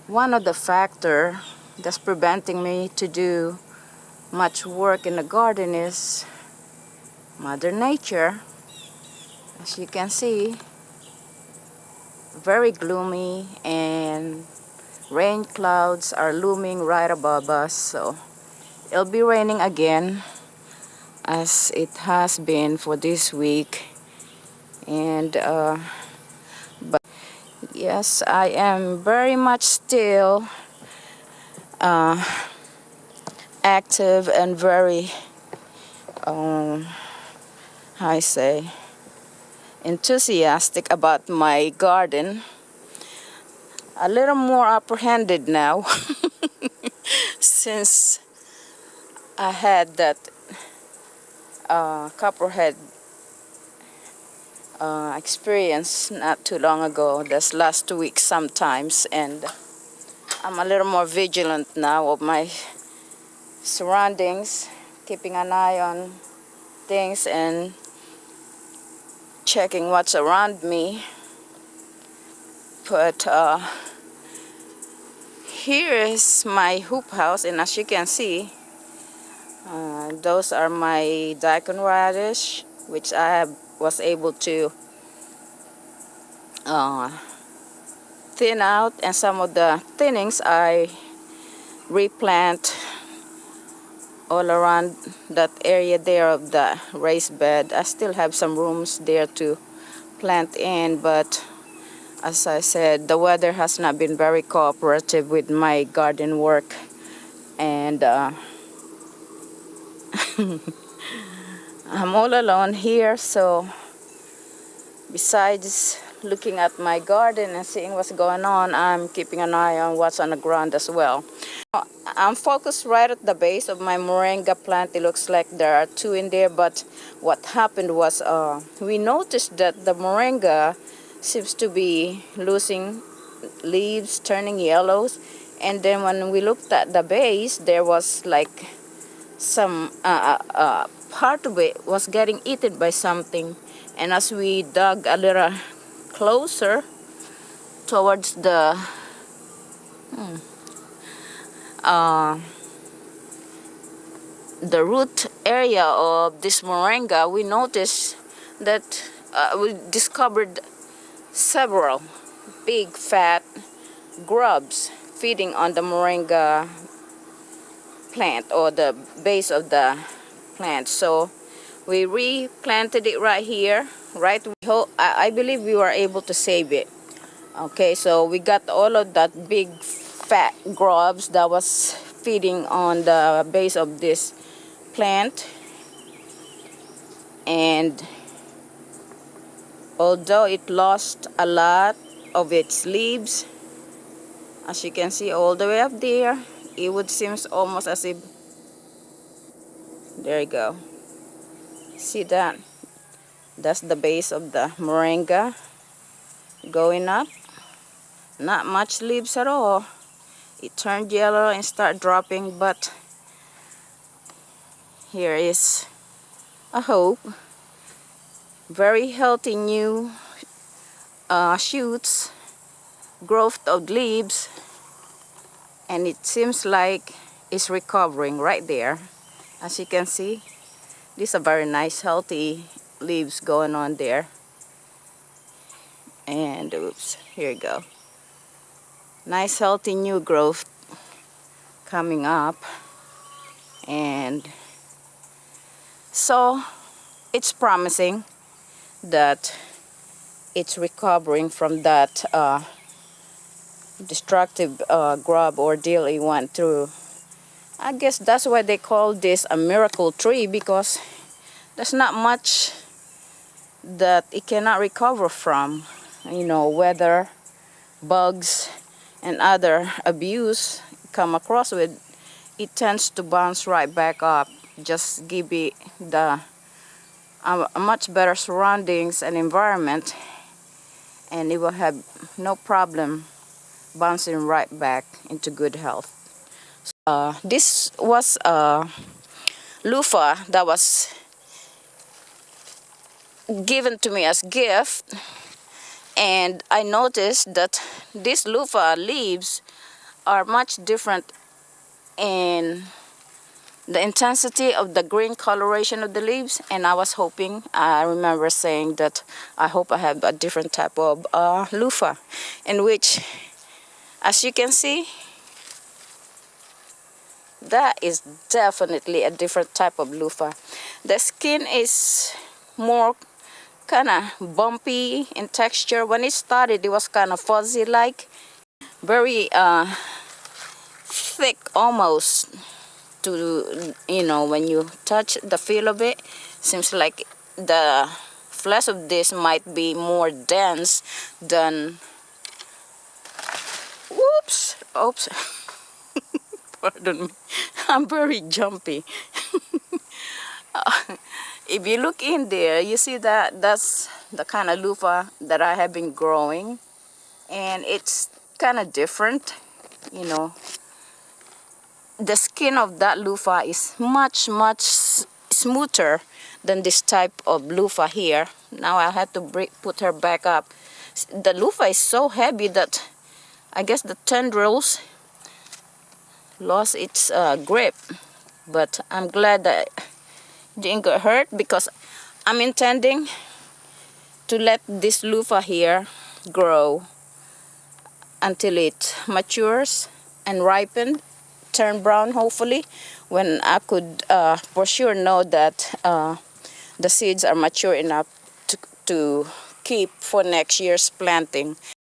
One of the factors that's preventing me to do much work in the garden is Mother Nature. As you can see, very gloomy and rain clouds are looming right above us, so it'll be raining again as it has been for this week. And but yes, I am very much still active and very how I say, enthusiastic about my garden. A little more apprehended now since I had that copperhead experience not too long ago, this last week sometimes, and I'm a little more vigilant now of my surroundings, keeping an eye on things and checking what's around me. But here is my hoop house, and as you can see, those are my daikon radish, which I was able to thin out, and some of the thinnings I replant all around that area there of the raised bed. I still have some rooms there to plant in, but as I said, the weather has not been very cooperative with my garden work, and I'm all alone here, so besides looking at my garden and seeing what's going on, I'm keeping an eye on what's on the ground as well. I'm focused right at the base of my moringa plant. It looks like there are two in there, but what happened was we noticed that the moringa seems to be losing leaves, turning yellows, and then when we looked at the base, there was like some part of it was getting eaten by something. And as we dug a little closer towards the root area of this moringa, we noticed that we discovered several big fat grubs feeding on the moringa plant or the base of the plant. So we replanted it right here, right? I believe we were able to save it. Okay, so we got all of that big fat grubs that was feeding on the base of this plant, and although it lost a lot of its leaves, as you can see all the way up there, it would seem almost as if, there you go, see that? That's the base of the moringa going up. Not much leaves at all. It turned yellow and start dropping, but here is a hope. Very healthy new shoots, growth of leaves, and it seems like it's recovering right there. As you can see, these are very nice healthy leaves going on there. And oops, here you go. Nice healthy new growth coming up, and so it's promising that it's recovering from that destructive grub ordeal it went through. I guess that's why they call this a miracle tree, because there's not much that it cannot recover from. You know, weather, bugs, and other abuse come across with, it tends to bounce right back up. Just give it the a much better surroundings and environment, and it will have no problem bouncing right back into good health. This was a loofah that was given to me as gift, and I noticed that these loofah leaves are much different in the intensity of the green coloration of the leaves, and I remember saying that I hope I have a different type of loofah, in which, as you can see, that is definitely a different type of loofah. The skin is more kind of bumpy in texture. When it started, it was kind of fuzzy like, very thick almost, to, when you touch the feel of it, seems like the flesh of this might be more dense than, whoops, oops, pardon me, I'm very jumpy. If you look in there, you see that that's the kind of loofah that I have been growing, and it's kind of different, you know. The skin of that loofah is much, much smoother than this type of loofah here. Now I had to put her back up. The loofah is so heavy that I guess the tendrils lost its grip, but I'm glad that it didn't get hurt, because I'm intending to let this loofah here grow until it matures and ripened, turn brown hopefully, when I could for sure know that the seeds are mature enough to keep for next year's planting.